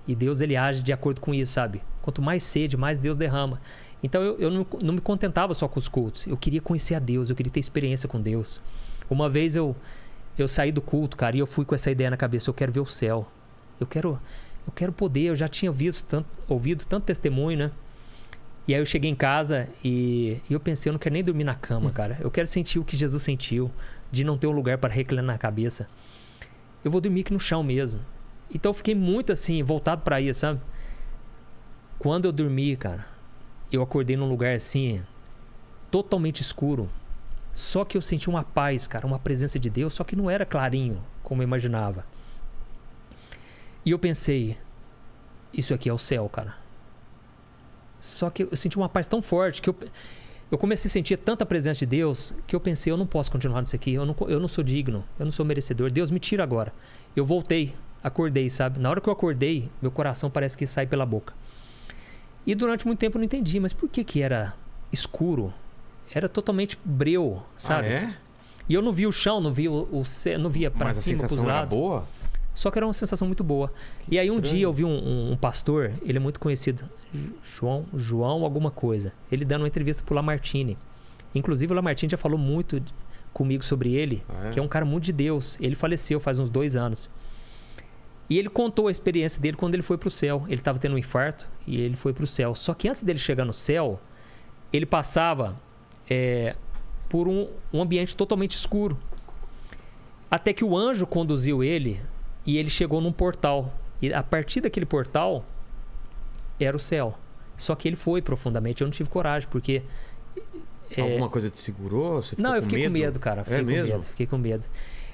E Deus, ele age de acordo com isso, sabe? Quanto mais sede, mais Deus derrama. Então eu não me contentava só com os cultos. Eu queria conhecer a Deus, eu queria ter experiência com Deus. Uma vez eu saí do culto, cara, e eu fui com essa ideia na cabeça: eu quero ver o céu. Eu quero poder. Eu já tinha ouvido tanto testemunho, né? E aí eu cheguei em casa e eu pensei: eu não quero nem dormir na cama, cara. Eu quero sentir o que Jesus sentiu, de não ter um lugar para reclinar na cabeça. Eu vou dormir aqui no chão mesmo. Então eu fiquei muito assim, voltado para isso, sabe? Quando eu dormi, cara, eu acordei num lugar assim, totalmente escuro. Só que eu senti uma paz, cara, uma presença de Deus, só que não era clarinho, como eu imaginava. E eu pensei: isso aqui é o céu, cara. Só que eu senti uma paz tão forte que eu comecei a sentir tanta presença de Deus que eu pensei: eu não posso continuar nisso aqui, eu não sou digno, eu não sou merecedor, Deus me tira agora. Eu voltei, acordei, sabe? Na hora que eu acordei, meu coração parece que sai pela boca. E durante muito tempo eu não entendi, mas por que era escuro? Era totalmente breu, sabe? Ah, é? E eu não via o chão, não via o céu, não via para cima, para os lados. Mas a sensação era boa? Só que era uma sensação muito boa. Que e aí estranho. Um dia eu vi um pastor, ele é muito conhecido, João alguma coisa. Ele dando uma entrevista pro Lamartine. Inclusive o Lamartine já falou muito comigo sobre ele, que é um cara muito de Deus. Ele faleceu faz uns 2 anos. E ele contou a experiência dele quando ele foi pro céu. Ele estava tendo um infarto e ele foi pro céu. Só que antes dele chegar no céu, ele passava por um ambiente totalmente escuro. Até que o anjo conduziu ele e ele chegou num portal. E a partir daquele portal era o céu. Só que ele foi profundamente. Eu não tive coragem, porque... Alguma coisa te segurou? Você ficou não, eu com fiquei medo? com medo, cara. Fiquei com medo.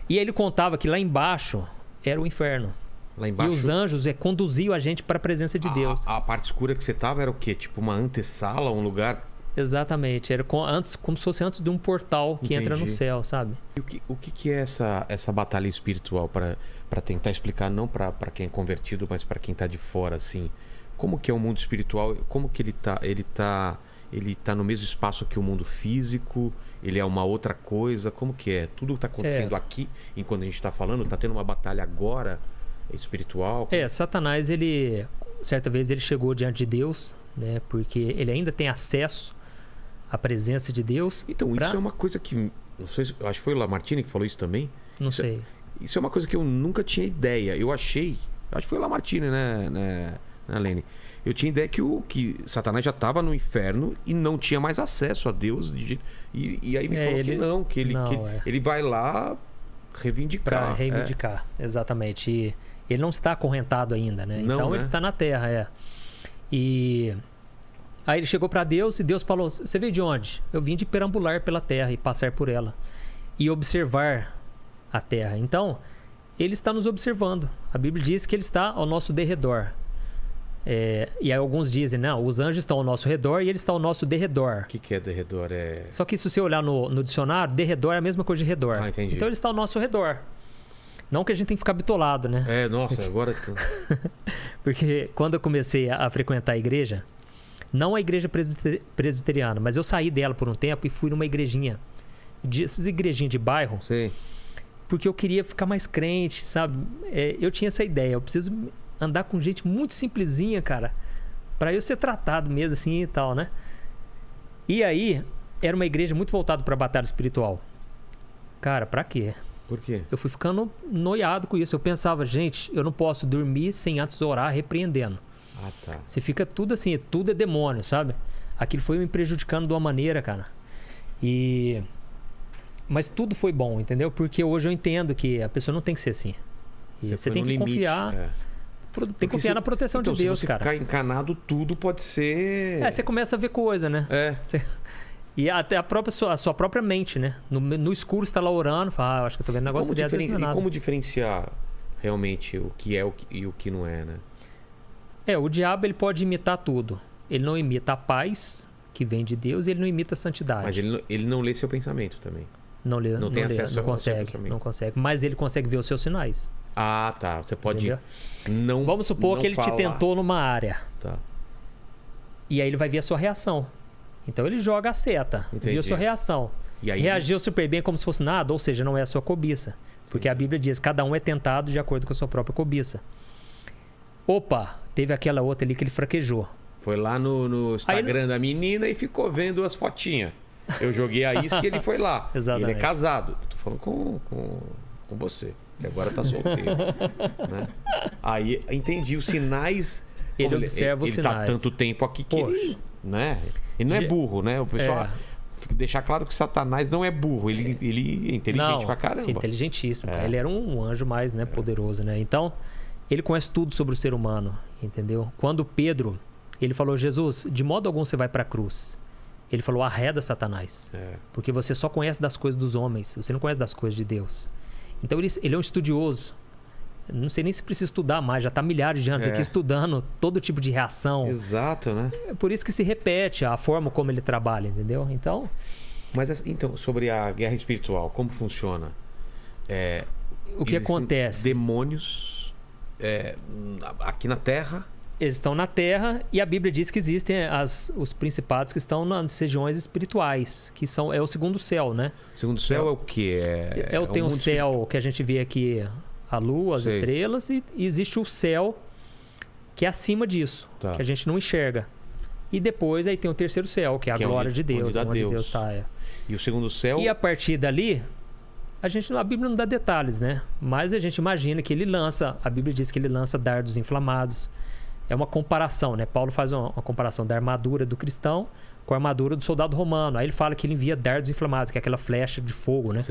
E ele contava que lá embaixo era o inferno. Lá embaixo? E os anjos conduziam a gente para a presença de Deus. A parte escura que você tava era o quê? Tipo uma antessala, um lugar... Exatamente. Era como se fosse antes de um portal que entra no céu, sabe? E o que é essa batalha espiritual para tentar explicar, não para quem é convertido, mas para quem tá de fora, assim? Como que é o mundo espiritual? Como que ele tá no mesmo espaço que o mundo físico? Ele é uma outra coisa? Como que é? Tudo que tá acontecendo aqui, enquanto a gente tá falando, tá tendo uma batalha agora espiritual? Satanás, certa vez ele chegou diante de Deus, né? Porque ele ainda tem acesso à presença de Deus. Então, isso é uma coisa que... Não sei, acho que foi o Lamartine que falou isso também. Não sei. Isso é uma coisa que eu nunca tinha ideia. Acho que foi o Lamartine, né, Lene? Eu tinha ideia que Satanás já estava no inferno e não tinha mais acesso a Deus. E aí me falou que ele vai lá reivindicar. Para reivindicar, exatamente. E ele não está acorrentado ainda, né? Não, então né? ele está na terra, E aí ele chegou para Deus e Deus falou: você veio de onde? Eu vim de perambular pela terra e passar por ela e observar a terra. Então, ele está nos observando. A Bíblia diz que ele está ao nosso derredor. E aí alguns dizem: não, os anjos estão ao nosso redor e ele está ao nosso derredor. O que é derredor? Só que se você olhar no dicionário, derredor é a mesma coisa de redor. Ah, entendi. Então ele está ao nosso redor. Não que a gente tem que ficar bitolado, né? Nossa, agora... Porque quando eu comecei a frequentar a igreja, não a igreja presbiteriana, mas eu saí dela por um tempo e fui numa igrejinha. Essas igrejinhas de bairro. Sim. Porque eu queria ficar mais crente, sabe? Eu tinha essa ideia. Eu preciso andar com gente muito simplesinha, cara, pra eu ser tratado mesmo assim e tal, né? E aí, era uma igreja muito voltada pra batalha espiritual. Cara, pra quê? Por quê? Eu fui ficando noiado com isso. Eu pensava: gente, eu não posso dormir sem antes orar repreendendo. Ah, tá. Você fica tudo assim, tudo é demônio, sabe? Aquilo foi me prejudicando de uma maneira, cara. Mas tudo foi bom, entendeu? Porque hoje eu entendo que a pessoa não tem que ser assim. E você tem que confiar. Tem que confiar na proteção de Deus, cara. Se você ficar encanado, tudo pode ser... Você começa a ver coisa, né? E até a sua própria mente, né? No escuro você tá lá orando, fala: acho que eu tô vendo um negócio desse. E como diferenciar realmente o que é e o que não é, né? O diabo, ele pode imitar tudo. Ele não imita a paz que vem de Deus e ele não imita a santidade. Mas ele não lê seu pensamento também. Não tem acesso ao seu pensamento. Não consegue. Mas ele consegue ver os seus sinais. Ah, tá. Você pode não... Vamos supor que ele te tentou numa área. Tá. E aí ele vai ver a sua reação. Então ele joga a seta, viu a sua reação. E aí... Reagiu super bem como se fosse nada, ou seja, não é a sua cobiça. Porque a Bíblia diz: cada um é tentado de acordo com a sua própria cobiça. Opa, teve aquela outra ali que ele fraquejou. Foi lá no Instagram da menina e ficou vendo as fotinhas. Eu joguei a isca e ele foi lá. Exatamente. Ele é casado. Tô falando com você, que agora tá solteiro. Né? Aí entendi os sinais. Ele observa os sinais. Ele tá tanto tempo aqui que ele, né? Ele não é burro, né? O pessoal deixar claro que Satanás não é burro. Ele é inteligente pra caramba. Inteligentíssimo. Ele era um anjo mais, né, poderoso, né? Então, ele conhece tudo sobre o ser humano, entendeu? Quando Pedro, ele falou: Jesus, de modo algum você vai pra cruz. Ele falou: arreda Satanás. Porque você só conhece das coisas dos homens. Você não conhece das coisas de Deus. Então, ele é um estudioso. Não sei nem se precisa estudar mais. Já está milhares de anos aqui estudando todo tipo de reação. Exato, né? É por isso que se repete a forma como ele trabalha, entendeu? Então... Mas, então, sobre a guerra espiritual, como funciona? O que acontece? Demônios aqui na Terra... Eles estão na Terra e a Bíblia diz que existem os principados que estão nas regiões espirituais, que é o segundo céu, né? O segundo céu é o quê? Tem um céu que a gente vê aqui, a lua, as estrelas, e existe o céu que é acima disso, que a gente não enxerga. E depois aí tem o terceiro céu, que é a glória de Deus, onde Deus está. E o segundo céu... E a partir dali, a Bíblia não dá detalhes, né? Mas a gente imagina que a Bíblia diz que ele lança dardos inflamados. É uma comparação, né? Paulo faz uma comparação da armadura do cristão com a armadura do soldado romano. Aí ele fala que ele envia dardos inflamados, que é aquela flecha de fogo, né?